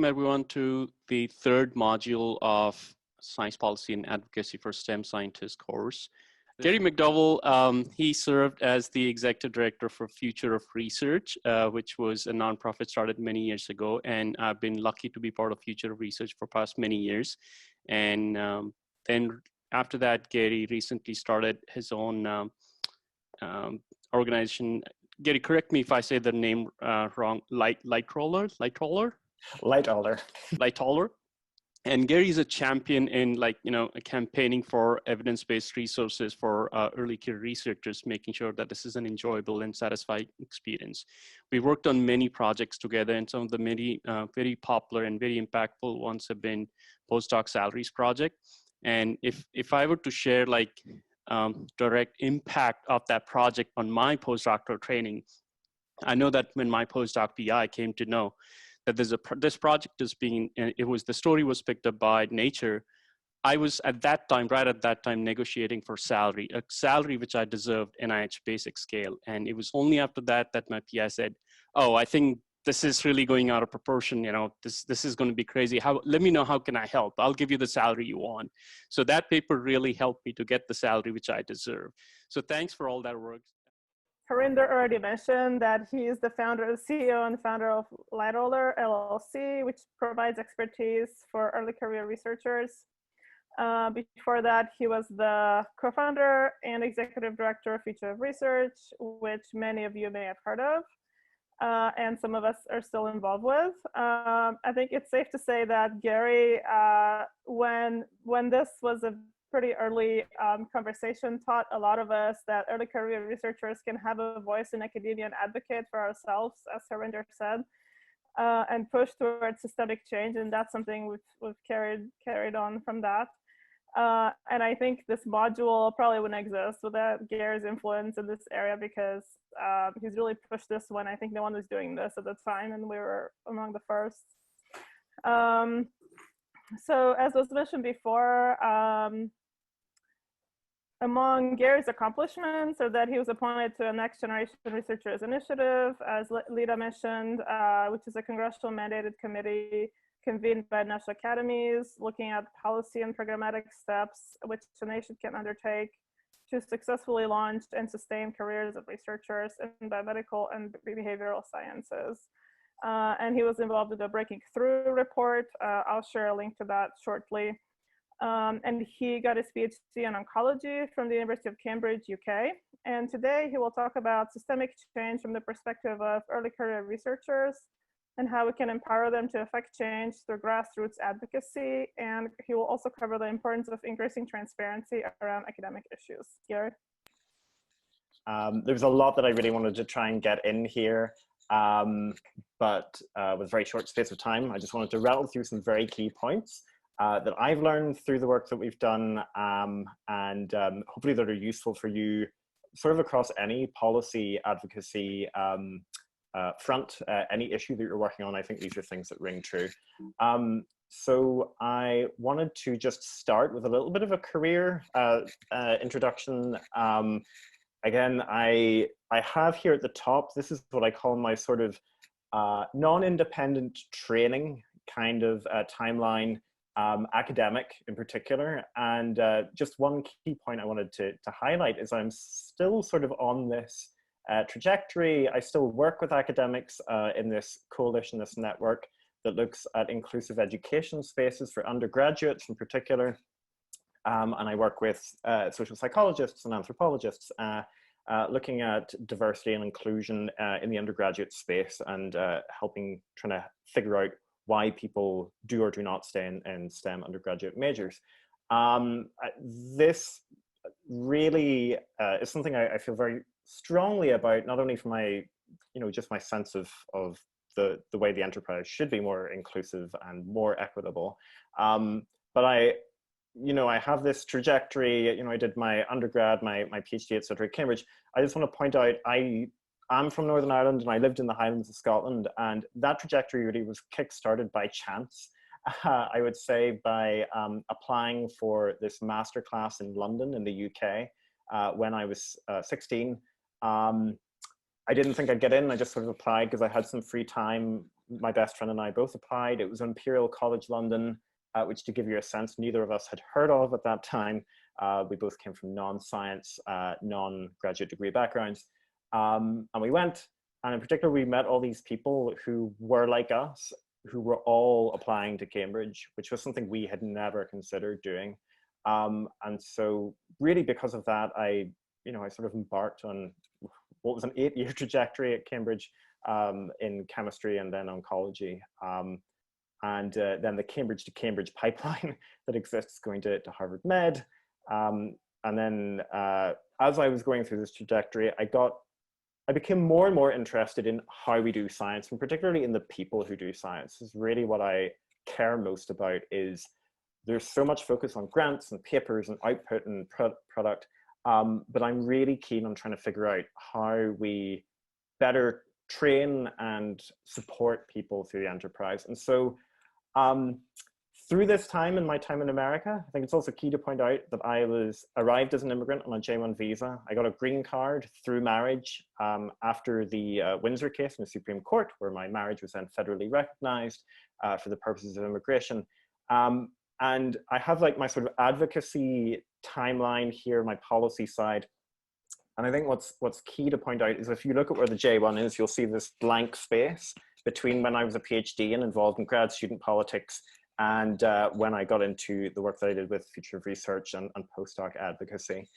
everyone to the third module of Science Policy and Advocacy for STEM Scientists course. Gary McDowell, he served as the Executive Director for Future of Research, which was a nonprofit started many years ago. And I've been lucky to be part of Future of Research for past many years. And then after that, Gary recently started his own organization. Gary, correct me if I say the name wrong. Lightoller. And Gary is a champion in campaigning for evidence-based resources for early career researchers, making sure that this is an enjoyable and satisfying experience. We worked on many projects together, and some of the many very popular and very impactful ones have been postdoc salaries project. And if I were to share direct impact of that project on my postdoctoral training, I know that when my postdoc PI came to know that this project is being, the story was picked up by Nature. I was right at that time, negotiating for a salary which I deserved NIH basic scale. And it was only after that my PI said, "Oh, I think this is really going out of proportion. This is going to be crazy. Let me know, how can I help? I'll give you the salary you want." So that paper really helped me to get the salary which I deserve. So thanks for all that work. Harinder already mentioned that he is the CEO and founder of Lightoller LLC, which provides expertise for early career researchers. Before that, he was the co-founder and executive director of Future of Research, which many of you may have heard of, and some of us are still involved with. I think it's safe to say that Gary, when this was a pretty early conversation, taught a lot of us that early career researchers can have a voice in academia and advocate for ourselves, as Harinder said, and push towards systemic change. And that's something we've carried on from that. And I think this module probably wouldn't exist without Gary's influence in this area, because he's really pushed this when I think no one was doing this at the time, and we were among the first. So as was mentioned before, among Gary's accomplishments are that he was appointed to a Next Generation Researchers Initiative, as Lita mentioned, which is a congressional mandated committee convened by national academies, looking at policy and programmatic steps which a nation can undertake to successfully launch and sustain careers of researchers in biomedical and behavioral sciences. And he was involved in the Breaking Through report. I'll share a link to that shortly. And he got his PhD in oncology from the University of Cambridge, UK. And today he will talk about systemic change from the perspective of early career researchers and how we can empower them to affect change through grassroots advocacy. And he will also cover the importance of increasing transparency around academic issues. Gary? There's a lot that I really wanted to try and get in here, but with a very short space of time, I just wanted to rattle through some very key points that I've learned through the work that we've done, and hopefully that are useful for you sort of across any policy advocacy front, any issue that you're working on. I think these are things that ring true. So I wanted to just start with a little bit of a career introduction. Again, I have here at the top, this is what I call my sort of non-independent training kind of timeline, academic in particular. And just one key point I wanted to highlight is I'm still sort of on this trajectory. I still work with academics in this coalition, this network that looks at inclusive education spaces for undergraduates in particular. And I work with social psychologists and anthropologists looking at diversity and inclusion in the undergraduate space, and trying to figure out why people do or do not stay in STEM undergraduate majors. This really is something I feel very strongly about, not only from my, just my sense of the way the enterprise should be more inclusive and more equitable, but I have this trajectory. I did my undergrad, my PhD, etc. at Cambridge. I just want to point out, I'm from Northern Ireland and I lived in the Highlands of Scotland, and that trajectory really was kick-started by chance. I would say by applying for this masterclass in London in the UK when I was 16. I didn't think I'd get in. I just sort of applied because I had some free time my best friend and I both applied. It was Imperial College London, which, to give you a sense, neither of us had heard of at that time. We both came from non-science, non-graduate degree backgrounds. And we went, and in particular, we met all these people who were like us, who were all applying to Cambridge, which was something we had never considered doing. And so really because of that, I sort of embarked on what was an 8-year trajectory at Cambridge in chemistry and then oncology. And then the Cambridge to Cambridge pipeline that exists going to Harvard Med. And then as I was going through this trajectory, I became more and more interested in how we do science, and particularly in the people who do science. This is really what I care most about. Is there's so much focus on grants and papers and output and product, but I'm really keen on trying to figure out how we better train and support people through the enterprise. And so through this time, in my time in America, I think it's also key to point out that I arrived as an immigrant on a J1 visa. I got a green card through marriage after the Windsor case in the Supreme Court, where my marriage was then federally recognized for the purposes of immigration. And I have like my sort of advocacy timeline here, my policy side. And I think what's key to point out is if you look at where the J1 is, you'll see this blank space between when I was a PhD and involved in grad student politics and when I got into the work that I did with Future of Research and postdoc advocacy.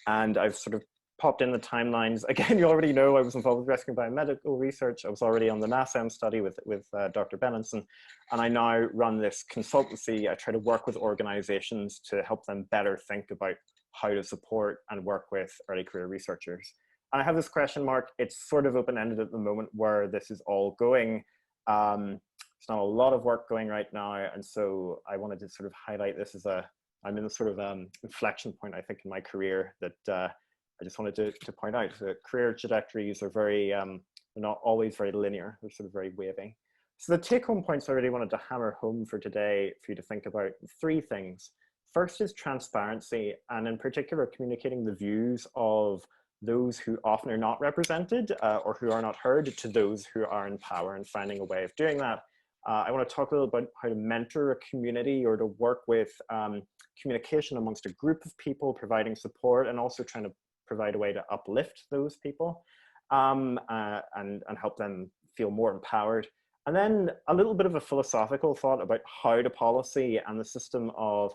And I've sort of popped in the timelines. Again, you already know I was involved with rescue biomedical research. I was already on the NASM study with Dr. Benenson. And I now run this consultancy. I try to work with organizations to help them better think about how to support and work with early career researchers. And I have this question mark. It's sort of open-ended at the moment where this is all going. There's not a lot of work going right now. And so I wanted to sort of highlight this as I'm in a sort of inflection point, I think, in my career that I just wanted to point out. The career trajectories are they're not always very linear. They're sort of very wavy. So the take-home points I really wanted to hammer home for today for you to think about: 3 things. First is transparency, and in particular, communicating the views of those who often are not represented or who are not heard to those who are in power, and finding a way of doing that. I want to talk a little about how to mentor a community or to work with communication amongst a group of people, providing support, and also trying to provide a way to uplift those people and help them feel more empowered. And then a little bit of a philosophical thought about how to policy and the system of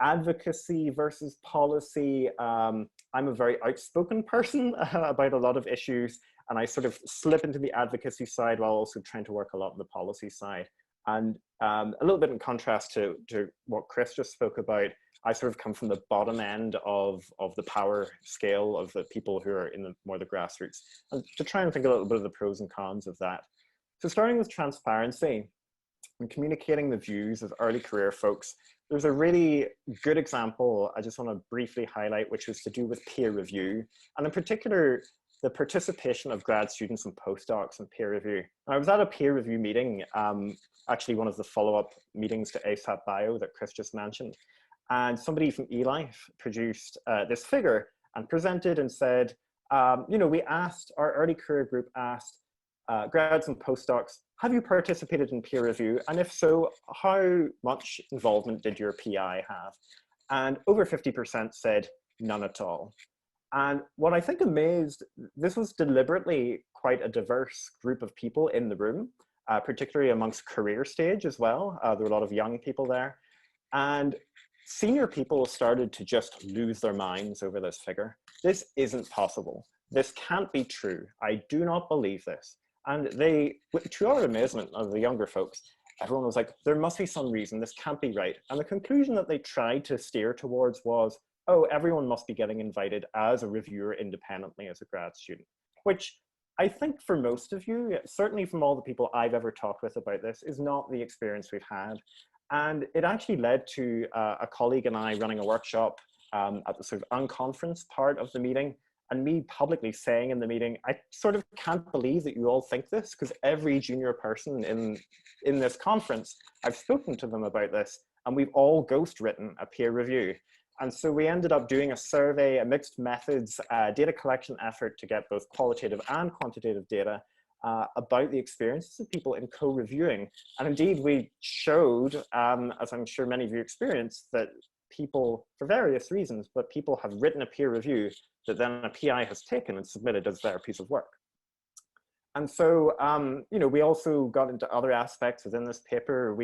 advocacy versus policy. I'm a very outspoken person about a lot of issues, and I sort of slip into the advocacy side while also trying to work a lot on the policy side. And a little bit in contrast to what Chris just spoke about, I sort of come from the bottom end of the power scale of the people who are in more the grassroots, and to try and think a little bit of the pros and cons of that. So starting with transparency and communicating the views of early career folks, there's a really good example I just want to briefly highlight, which was to do with peer review, and in particular, the participation of grad students and postdocs in peer review. And I was at a peer review meeting, actually one of the follow-up meetings to ASAP Bio that Chris just mentioned. And somebody from eLife produced this figure and presented and said, we asked, our early career group asked grads and postdocs, have you participated in peer review? And if so, how much involvement did your PI have? And over 50% said none at all. And what I think amazed, this was deliberately quite a diverse group of people in the room, particularly amongst career stage as well. There were a lot of young people there. And senior people started to just lose their minds over this figure. This isn't possible. This can't be true. I do not believe this. And they, to our amazement of the younger folks, everyone was like, there must be some reason, this can't be right. And the conclusion that they tried to steer towards was, oh, everyone must be getting invited as a reviewer independently as a grad student, which I think for most of you, certainly from all the people I've ever talked with about this, is not the experience we've had. And it actually led to a colleague and I running a workshop at the sort of unconference part of the meeting, and me publicly saying in the meeting, I sort of can't believe that you all think this, because every junior person in this conference, I've spoken to them about this, and we've all ghostwritten a peer review. And so we ended up doing a survey, a mixed methods data collection effort to get both qualitative and quantitative data. about the experiences of people in co-reviewing. And indeed, we showed, as I'm sure many of you experienced, that people, for various reasons, but people have written a peer review that then a PI has taken and submitted as their piece of work. And so, you know, we also got into other aspects within this paper.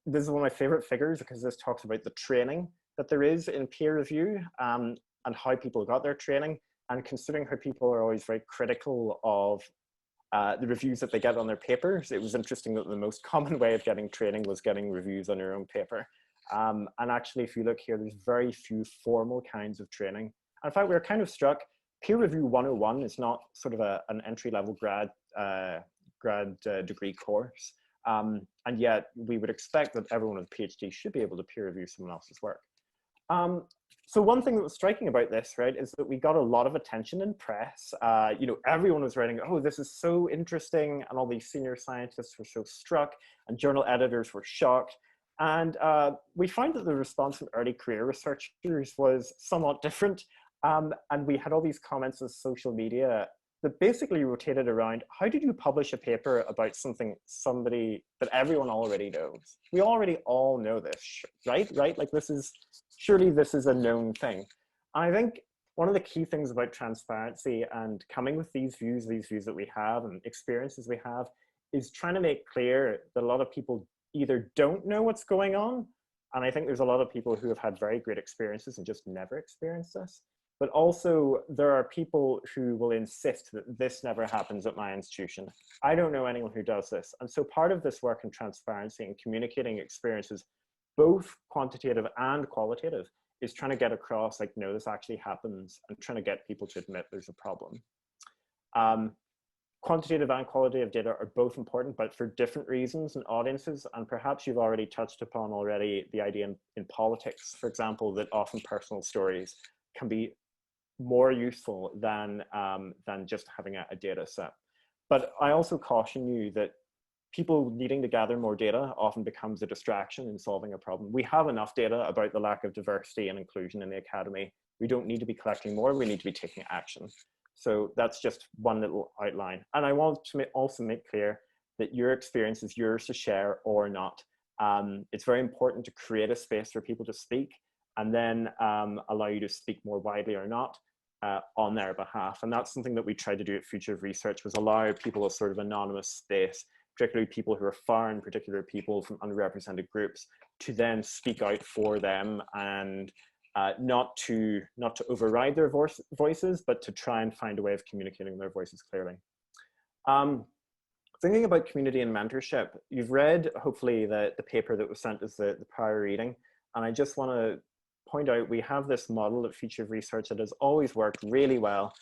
This is one of my favorite figures because this talks about the training that there is in peer review and how people got their training. And considering how people are always very critical of the reviews that they get on their papers, it was interesting that the most common way of getting training was getting reviews on your own paper. And actually, if you look here, there's very few formal kinds of training. And in fact, we were kind of struck, peer review 101 is not sort of an entry-level grad degree course. And yet we would expect that everyone with a PhD should be able to peer review someone else's work. So one thing that was striking about this, right, is that we got a lot of attention in press. You know, everyone was writing, oh, this is so interesting. And all these senior scientists were so struck, and journal editors were shocked. And we found that the response from early career researchers was somewhat different. And we had all these comments on social media that basically rotated around, how did you publish a paper about somebody that everyone already knows? We already all know this, right? Like surely this is a known thing. And I think one of the key things about transparency and coming with these views that we have and experiences we have is trying to make clear that a lot of people either don't know what's going on, and I think there's a lot of people who have had very great experiences and just never experienced this. But also there are people who will insist that this never happens at my institution. I don't know anyone who does this. And so part of this work in transparency and communicating experiences, both quantitative and qualitative, is trying to get across, like, no, this actually happens, and trying to get people to admit there's a problem. Quantitative and qualitative data are both important, but for different reasons and audiences. And perhaps you've already touched upon the idea in politics, for example, that often personal stories can be more useful than just having a data set. But I also caution you that people needing to gather more data often becomes a distraction in solving a problem. We have enough data about the lack of diversity and inclusion in the academy. We don't need to be collecting more, we need to be taking action. So that's just one little outline. And I want to also make clear that your experience is yours to share or not. It's very important to create a space for people to speak, and then allow you to speak more widely or not on their behalf. And that's something that we tried to do at Future of Research, was allow people a sort of anonymous space, particularly people who are foreign, particular people from underrepresented groups, to then speak out for them, and not to override their voices, but to try and find a way of communicating their voices clearly. Thinking about community and mentorship, you've read, hopefully, the paper that was sent as the prior reading. And I just want to point out, we have this model at Future of Research that has always worked really well.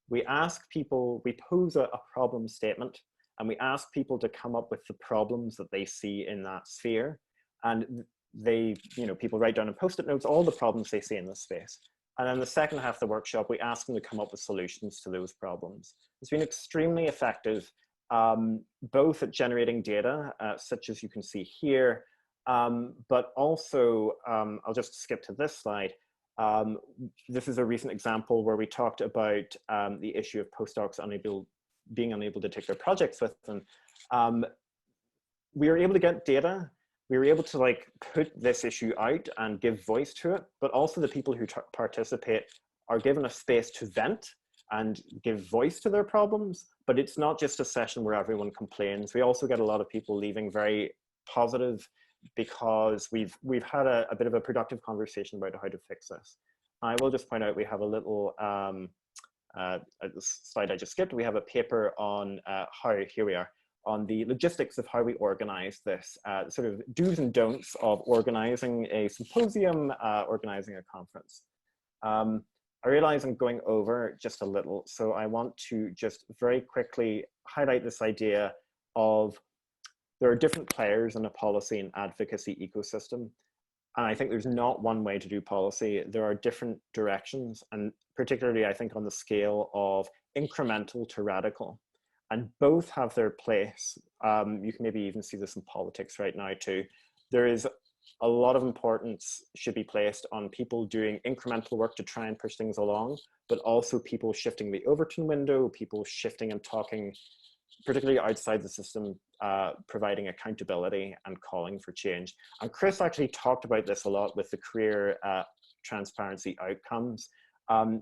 We ask people, we pose a problem statement, and we ask people to come up with the problems that they see in that sphere. And they, you know, people write down in Post-it notes all the problems they see in this space. And then the second half of the workshop, we ask them to come up with solutions to those problems. It's been extremely effective, both at generating data, such as you can see here, but also, I'll just skip to this slide. This is a recent example where we talked about the issue of postdocs being unable to take their projects with them. We were able to get data. We were able to, like, put this issue out and give voice to it, but also the people who participate are given a space to vent and give voice to their problems. But it's not just a session where everyone complains. We also get a lot of people leaving very positive, because we've had a bit of a productive conversation about how to fix this. I will just point out, we have a little slide I just skipped. We have a paper on here we are, on the logistics of how we organize this, sort of do's and don'ts of organizing a symposium, organizing a conference. I realize I'm going over just a little, so I want to just very quickly highlight this idea of there are different players in a policy and advocacy ecosystem. And I think there's not one way to do policy. There are different directions, and particularly I think on the scale of incremental to radical. And both have their place. You can maybe even see this in politics right now too. There is a lot of importance should be placed on people doing incremental work to try and push things along, but also people shifting the Overton window, people shifting and talking, particularly outside the system, providing accountability and calling for change. And Chris actually talked about this a lot with the career transparency outcomes.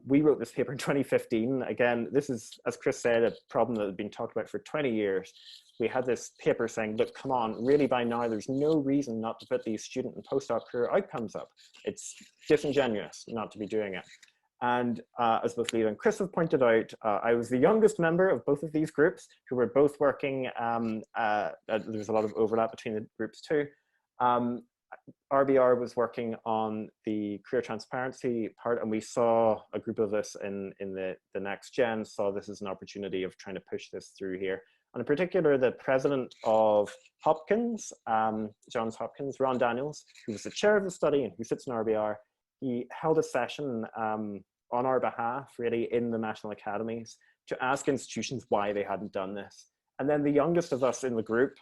We wrote this paper in 2015. Again, this is, as Chris said, a problem that had been talked about for 20 years. We had this paper saying, look, come on, really by now, there's no reason not to put these student and postdoc career outcomes up. It's disingenuous not to be doing it. And as both Lita and Chris have pointed out, I was the youngest member of both of these groups who were both working, there's a lot of overlap between the groups too. RBR was working on the career transparency part, and we saw a group of us in the next gen saw this as an opportunity of trying to push this through here. And in particular, the president of Hopkins, Johns Hopkins, Ron Daniels, who was the chair of the study and who sits in RBR, he held a session on our behalf, really, in the national academies to ask institutions why they hadn't done this. And then the youngest of us in the group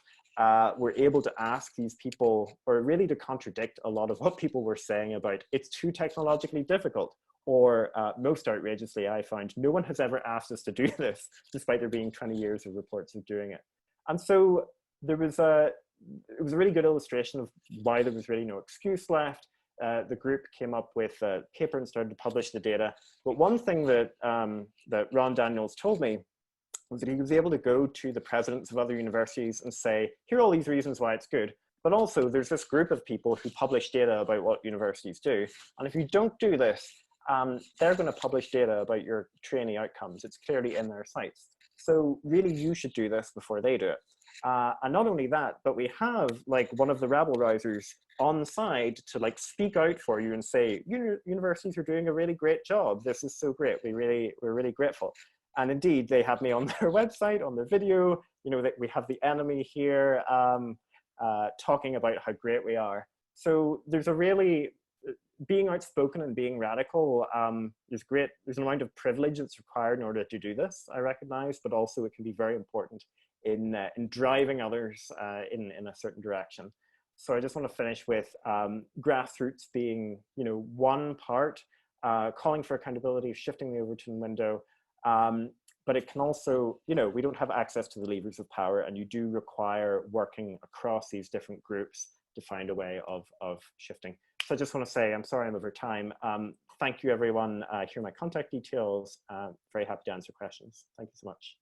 were able to ask these people, or really to contradict a lot of what people were saying about it's too technologically difficult, or most outrageously, I find, no one has ever asked us to do this, despite there being 20 years of reports of doing it. And so there was it was a really good illustration of why there was really no excuse left. The group came up with a paper and started to publish the data. But one thing that, that Ron Daniels told me was that he was able to go to the presidents of other universities and say, here are all these reasons why it's good. But also there's this group of people who publish data about what universities do. And if you don't do this, they're going to publish data about your trainee outcomes. It's clearly in their sites. So really you should do this before they do it. And not only that, but we have like one of the rabble rousers on side to like speak out for you and say, universities are doing a really great job. This is so great. We're really grateful. And indeed, they have me on their website, on their video. You know, that we have the enemy here talking about how great we are. So there's a really, being outspoken and being radical is great. There's an amount of privilege that's required in order to do this, I recognize, but also it can be very important in driving others in a certain direction. So I just want to finish with grassroots being, you know, one part, calling for accountability, shifting the Overton window. But it can also, you know, we don't have access to the levers of power, and you do require working across these different groups to find a way of shifting. So I just want to say, I'm sorry I'm over time. Thank you, everyone. Here are my contact details. Very happy to answer questions. Thank you so much.